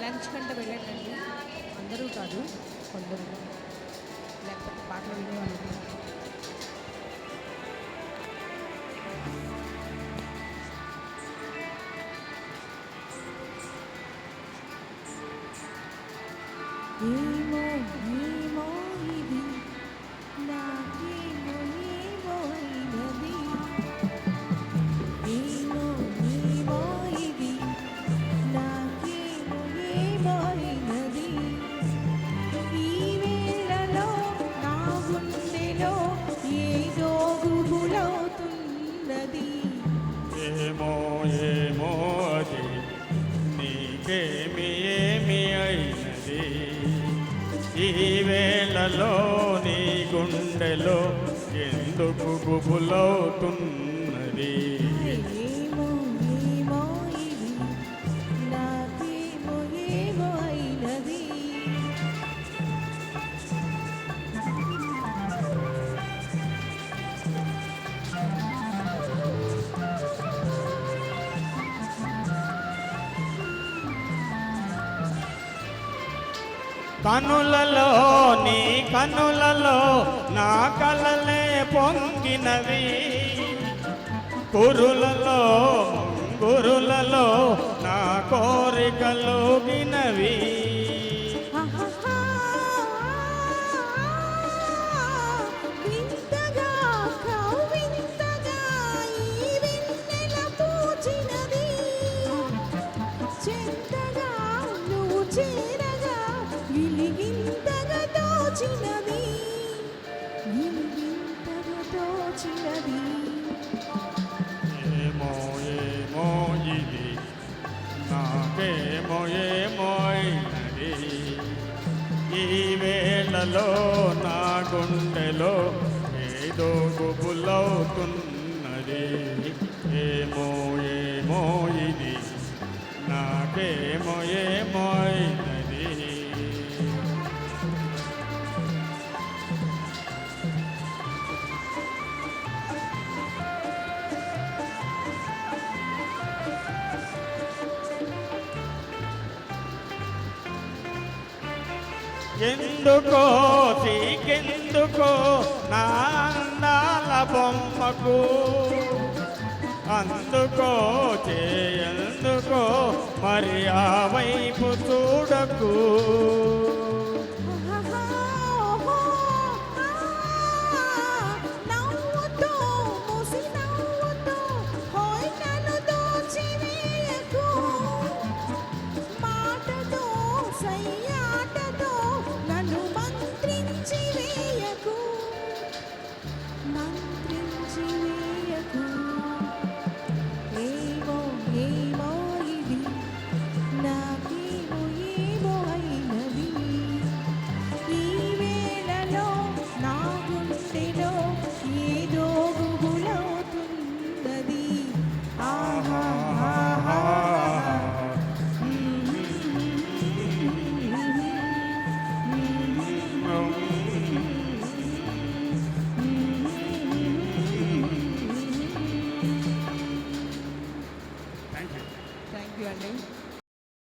Lunch కంటే వెళ్ళండి, అందరూ కాదు, కొందరు, లేకపోతే పాటలు వినేవాళ్ళు. ఏమో ఏమో ఇది నాకేమో ఏమో అయినది, ఏమో ఏమో ఇది నాకేమో ఏమో అయినది, ఈ వేళలో నా గుండెలో ఏదో గుబులవుతున్నది. ఏమో ఏమో అది నీకేమి ఏమి అయినది, ఈ వేళలో నీ గుండెలో ఎందుకు గుబులవుతున్నది. ఏమో ఏమో ఇది నాకేమో ఏమో అయినది. కనులలో నీ కనులలో నా కలలే పొంగినవి, కురులలో గురులలో నా కోరికలు గినవి. వింతగా కవ్వింతగా ఈ వెన్నెల పూచినది, చెంతగా నువ్వు చేరగా గిలిగింతగా దోచినది, గిలిగింతగా దోచినది. ఏమో ఏమో ఇది నాకేమో ఏమో అయినది, ఈ వేళలో నా గుండెలో ఏదో గుబులవుతున్నది. ఏమో ఏమో ఇది నాకేమో ఏమో అయినది. ఎందుకో సీకెందుకో నా అందాల బొమ్మకు, అందుకో చేయందుకో మరి ఆ వైపు చూడకు.